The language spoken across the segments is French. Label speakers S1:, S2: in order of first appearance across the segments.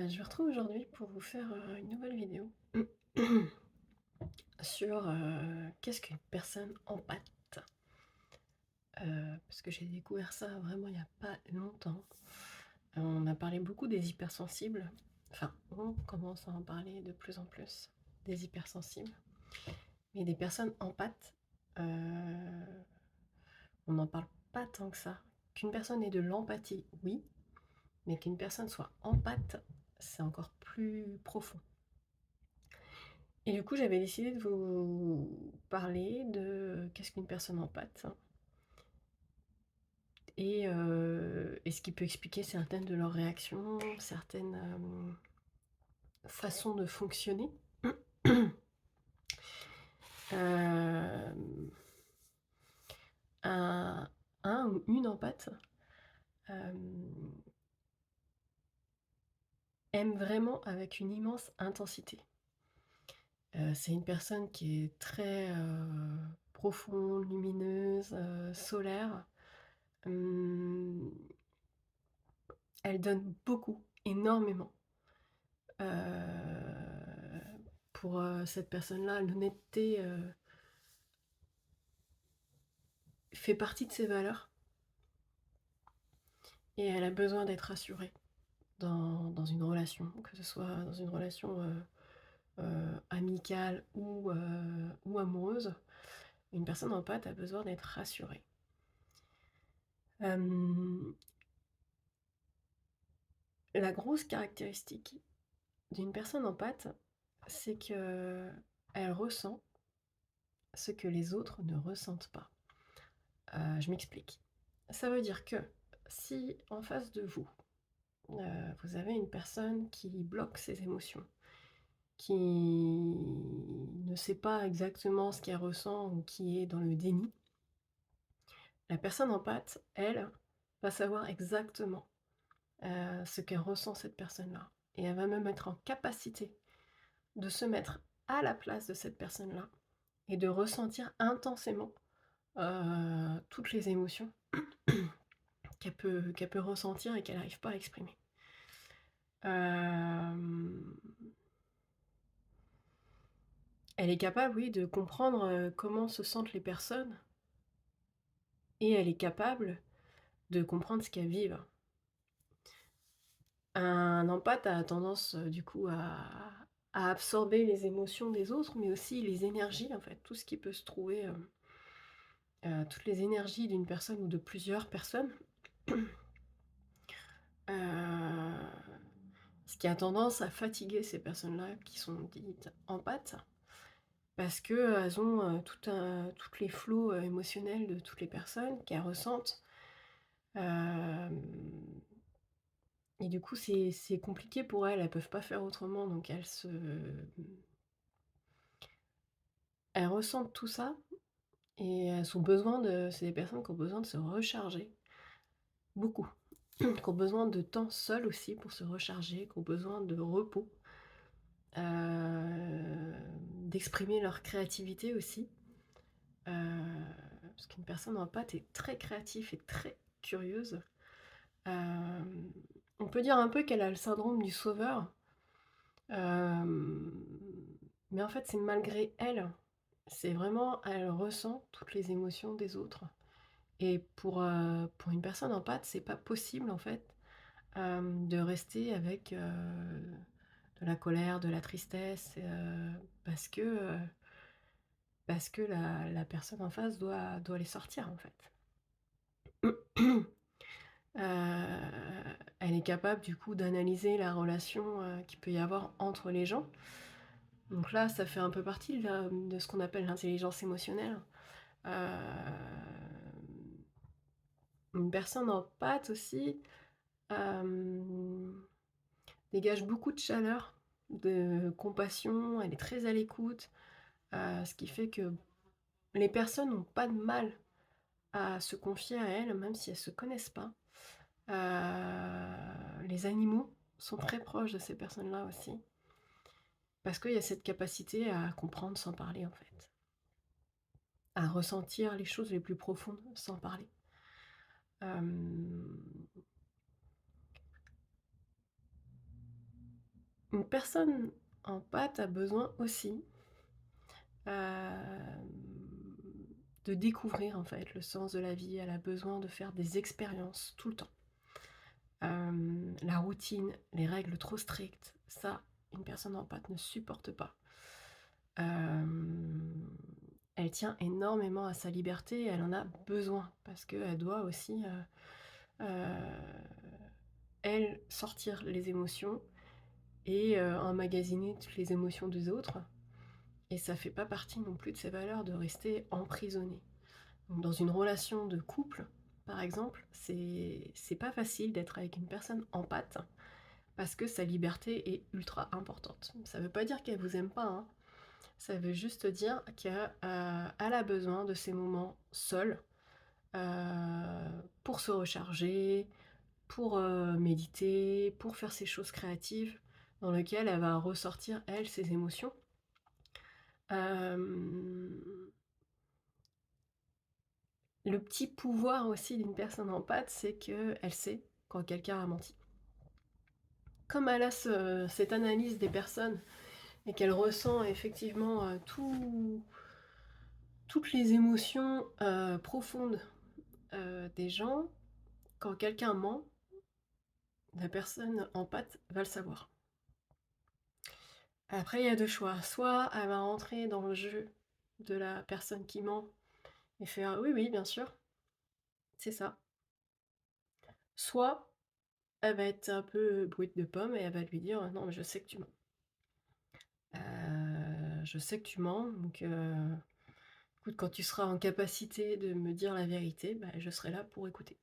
S1: Je vous retrouve aujourd'hui pour vous faire, une nouvelle vidéo sur, qu'est-ce qu'une personne empathe? Parce que j'ai découvert ça vraiment il y a pas longtemps. On a parlé beaucoup des hypersensibles, enfin, on commence à en parler de plus en plus, des hypersensibles. Mais des personnes empathes, on n'en parle pas tant que ça. Qu'une personne ait de l'empathie, oui, mais qu'une personne soit empathe, c'est encore plus profond. Et du coup, j'avais décidé de vous parler de qu'est-ce qu'une personne empathe et ce qui peut expliquer certaines de leurs réactions, certaines, façons de fonctionner. Hem, un ou une empathe, hem, aime vraiment avec une immense intensité. C'est une personne qui est très, profonde, lumineuse, solaire. Hem Elle donne beaucoup, énormément. Pour, cette personne-là, l'honnêteté, fait partie de ses valeurs et elle a besoin d'être rassurée dans une relation, que ce soit dans une relation, amicale ou amoureuse. Une personne empathe a besoin d'être rassurée. Hem, la grosse caractéristique d'une personne empathe, c'est qu'elle ressent ce que les autres ne ressentent pas. Je m'explique. Ça veut dire que si en face de vous, vous avez une personne qui bloque ses émotions, qui ne sait pas exactement ce qu'elle ressent ou qui est dans le déni, la personne empathe, elle, va savoir exactement, ce qu'elle ressent cette personne-là et elle va même être en capacité de se mettre à la place de cette personne-là et de ressentir intensément, toutes les émotions qu'elle peut ressentir et qu'elle n'arrive pas à exprimer. Hem, Elle est capable, oui, de comprendre, comment se sentent les personnes et elle est capable de comprendre ce qu'elles vivent. Un empathe a tendance, du coup, à absorber les émotions des autres, mais aussi les énergies, en fait, tout ce qui peut se trouver, toutes les énergies d'une personne ou de plusieurs personnes. Heu, Ce qui a tendance à fatiguer ces personnes-là qui sont dites empathes. Parce qu'elles ont, toutes les flots, émotionnels de toutes les personnes qu'elles ressentent. Hem Et du coup, c'est compliqué pour elles peuvent pas faire autrement, donc elles ressentent tout ça et elles ont besoin de c'est des personnes qui ont besoin de se recharger, beaucoup. Qui ont besoin de temps seules aussi pour se recharger, qui ont besoin de repos, d'exprimer leur créativité aussi. Parce qu'une personne empathique est très créative et très curieuse. Hem, on peut dire un peu qu'elle a le syndrome du sauveur, hem, mais en fait, c'est malgré elle. C'est vraiment elle ressent toutes les émotions des autres et pour une personne empathique, c'est pas possible, en fait, de rester avec, de la colère, de la tristesse, parce que, la personne en face doit les sortir, en fait. Elle est capable du coup d'analyser la relation, qu'il peut y avoir entre les gens. Donc là, ça fait un peu partie de ce qu'on appelle l'intelligence émotionnelle. Hem, une personne empathique aussi, hem, dégage beaucoup de chaleur, de compassion, elle est très à l'écoute, ce qui fait que les personnes n'ont pas de mal à se confier à elle, même si elles se connaissent pas. Les animaux sont très proches de ces personnes-là aussi, parce qu'il y a cette capacité à comprendre sans parler, en fait, à ressentir les choses les plus profondes sans parler. Hem, Une personne empathe a besoin aussi, hem, de découvrir, en fait, le sens de la vie. Elle a besoin de faire des expériences tout le temps. La routine, les règles trop strictes, ça, une personne empathe ne supporte pas. Hem, Elle tient énormément à sa liberté, elle en a besoin parce qu'elle doit aussi, elle, sortir les émotions et emmagasiner toutes les émotions des autres et ça fait pas partie non plus de ses valeurs de rester emprisonnée. Donc dans une relation de couple, par exemple, c'est pas facile d'être avec une personne empathe parce que sa liberté est ultra importante. Ça veut pas dire qu'elle vous aime pas, hein. Ça veut juste dire qu'elle a besoin de ces moments seuls, pour se recharger, pour, méditer, pour faire ses choses créatives dans lesquelles elle va ressortir, elle, ses émotions. Hem, le petit pouvoir aussi d'une personne empathe, c'est qu'elle sait quand quelqu'un a menti. Comme elle a cette analyse des personnes et qu'elle ressent effectivement, toutes les émotions, profondes, des gens, quand quelqu'un ment, la personne empathe va le savoir. Après, il y a 2 choix. Soit elle va rentrer dans le jeu de la personne qui ment et faire: «Oui, oui, bien sûr, c'est ça». Soit elle va être un peu brute de pomme et elle va lui dire: «Non, mais je sais que tu mens. Je sais que tu mens, donc écoute, quand tu seras en capacité de me dire la vérité, bah, je serai là pour écouter».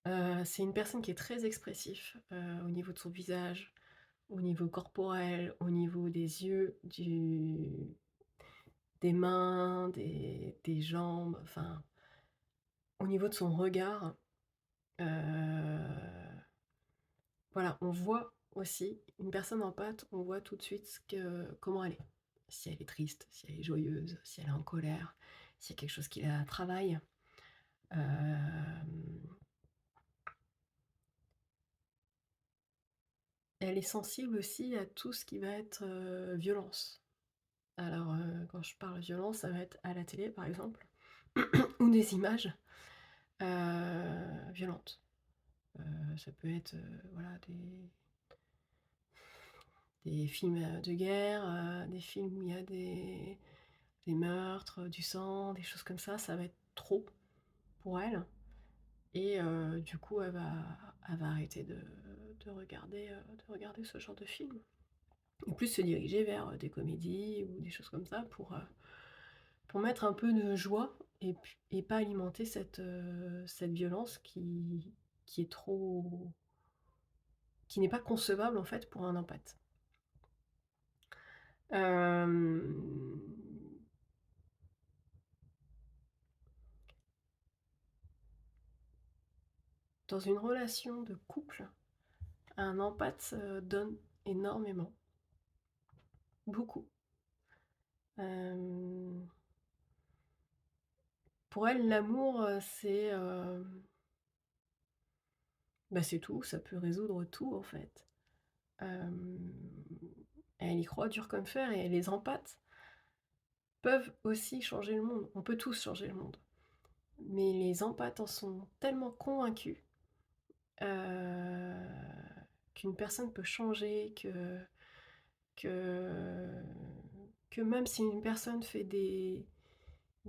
S1: C'est une personne qui est très expressif, au niveau de son visage, au niveau corporel, au niveau des yeux, des mains, des jambes, enfin, au niveau de son regard. Heu, voilà, on voit aussi une personne empathe, on voit tout de suite comment elle est. Si elle est triste, si elle est joyeuse, si elle est en colère, s'il y a quelque chose qui la travaille. Hem, Elle est sensible aussi à tout ce qui va être, violence. Alors, quand je parle violence, ça va être à la télé, par exemple, ou des images, violentes. Ça peut être, voilà, des films, de guerre, des films où il y a des meurtres, du sang, des choses comme ça va être trop pour elle et du coup, elle va arrêter de regarder ce genre de film et plus se diriger vers, des comédies ou des choses comme ça pour mettre un peu de joie et pas alimenter cette violence qui est trop qui n'est pas concevable, en fait, pour un empathe. Hem, Dans une relation de couple, un empathe, donne énormément, beaucoup. Hem, pour elle, l'amour, bah, c'est tout, ça peut résoudre tout, en fait. Hem, Elle y croit dur comme fer et les empathes peuvent aussi changer le monde. On peut tous changer le monde. Mais les empathes en sont tellement convaincus, heu, qu'une personne peut changer, que que même si une personne fait des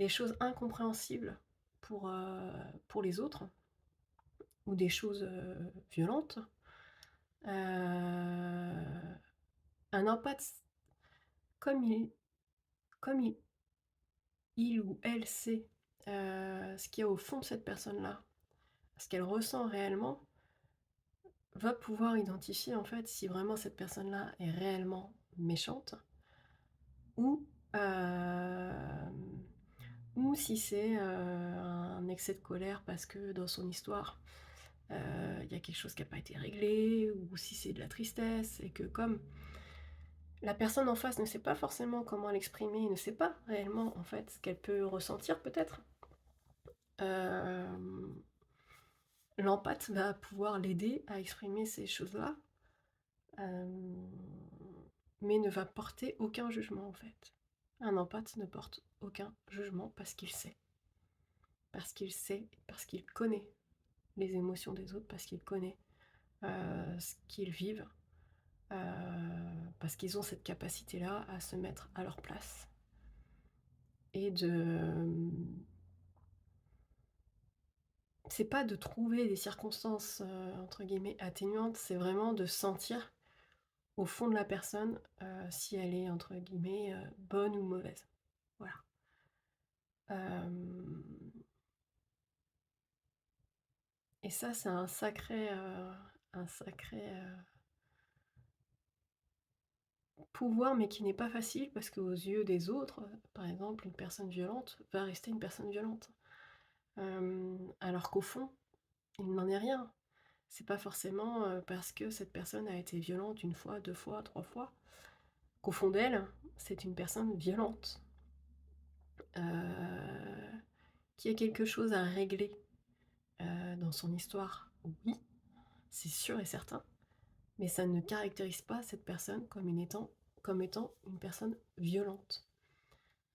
S1: choses incompréhensibles pour les autres ou des choses, violentes, heu, un empathe, comme il ou elle sait, ce qu'il y a au fond de cette personne-là, ce qu'elle ressent réellement, va pouvoir identifier, en fait, si vraiment cette personne-là est réellement méchante ou, hem, ou si c'est, un excès de colère parce que dans son histoire, il y a quelque chose qui a pas été réglé ou si c'est de la tristesse et que comme la personne en face ne sait pas forcément comment l'exprimer, ne sait pas réellement, en fait, ce qu'elle peut ressentir peut-être, hem, l'empathe va pouvoir l'aider à exprimer ces choses-là, hem, mais ne va porter aucun jugement, en fait. Un empathe ne porte aucun jugement parce qu'il connaît les émotions des autres, parce qu'il connaît, ce qu'ils vivent, heu, parce qu'ils ont cette capacité-là à se mettre à leur place et c'est pas de trouver des circonstances, entre guillemets «atténuantes», c'est vraiment de sentir au fond de la personne, si elle est entre guillemets, «bonne» ou mauvaise. Voilà. Hem et ça, c'est un sacré, pouvoir, mais qui n'est pas facile parce qu'aux yeux des autres, par exemple, une personne violente va rester une personne violente. Alors qu'au fond, il n'en est rien. C'est pas forcément, parce que cette personne a été violente une fois, 2 fois, 3 fois, qu'au fond d'elle, c'est une personne violente, heu, qui a quelque chose à régler, dans son histoire, oui, c'est sûr et certain, mais ça ne caractérise pas cette personne comme étant une personne violente.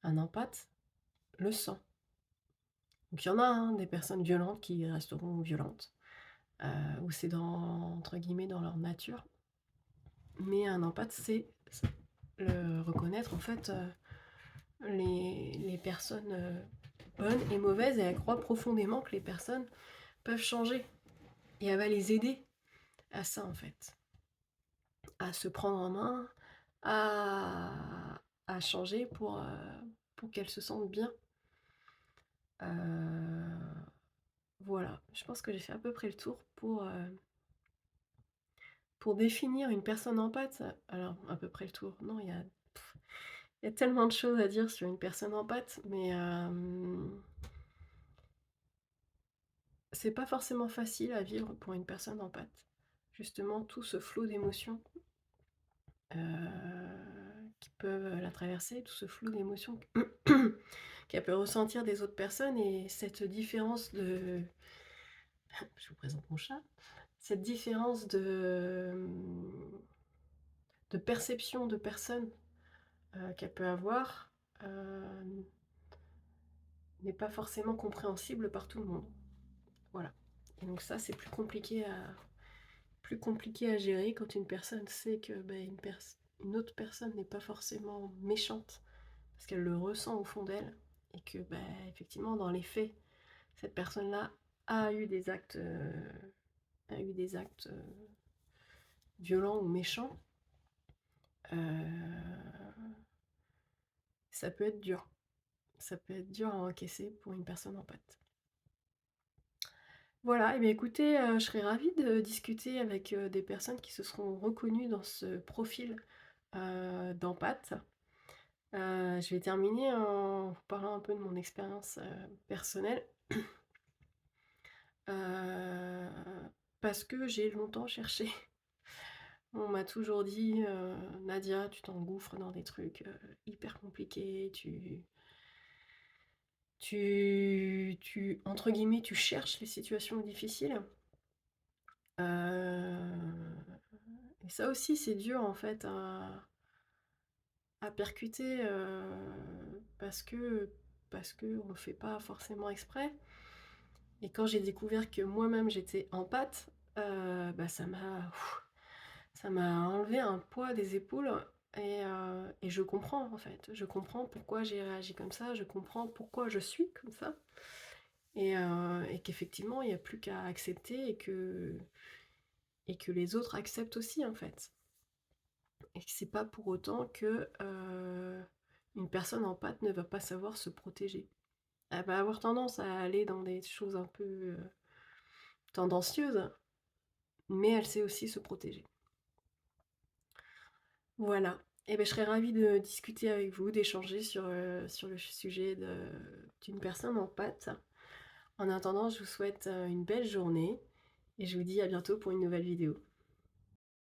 S1: Un empathe le sent. Donc il y en a, hein, des personnes violentes qui resteront violentes, où c'est dans entre guillemets «dans leur nature», mais un empathe, c'est le reconnaître en fait, les personnes, bonnes et mauvaises, et elle croit profondément que les personnes peuvent changer et elle va les aider à ça en fait, à se prendre en main, à changer pour qu'elles se sentent bien. Heu, voilà, je pense que j'ai fait à peu près le tour pour définir une personne empathe. Alors à peu près le tour, non, il y a tellement de choses à dire sur une personne empathe, mais c'est pas forcément facile à vivre pour une personne empathe. Justement, tout ce flot d'émotions, qui peuvent la traverser, tout ce flot d'émotions qu'elle peut ressentir des autres personnes, et cette différence de je vous présente mon chat. Cette différence de perception de personne, qu'elle peut avoir, heu, n'est pas forcément compréhensible par tout le monde. Voilà, et donc ça, c'est plus compliqué à gérer quand une personne sait que, une autre personne n'est pas forcément méchante, parce qu'elle le ressent au fond d'elle, et que, effectivement, dans les faits, cette personne-là a eu des actes, violents ou méchants. Heu, Ça peut être dur. Ça peut être dur à encaisser pour une personne empathique. Voilà, et bien écoutez, je serais ravie de discuter avec, des personnes qui se seront reconnues dans ce profil, d'empathe. Je vais terminer en vous parlant un peu de mon expérience, personnelle. Heu, Parce que j'ai longtemps cherché. On m'a toujours dit: «Nadia, tu t'engouffres dans des trucs, hyper compliqués, tu entre guillemets, «tu cherches les situations difficiles». Et ça aussi, c'est dur en fait à percuter, parce qu'on le fait pas forcément exprès, et quand j'ai découvert que moi-même j'étais empathe, ça m'a enlevé un poids des épaules, et je comprends en fait. Je comprends pourquoi j'ai réagi comme ça, je comprends pourquoi je suis comme ça, et qu'effectivement il y a plus qu'à accepter, et que les autres acceptent aussi en fait. Et que c'est pas pour autant que, une personne en pâte ne va pas savoir se protéger. Elle va avoir tendance à aller dans des choses un peu, tendancieuses, mais elle sait aussi se protéger. Voilà, et je serais ravie de discuter avec vous, d'échanger sur le sujet d'une personne en pâte. En attendant, je vous souhaite, une belle journée, et je vous dis à bientôt pour une nouvelle vidéo.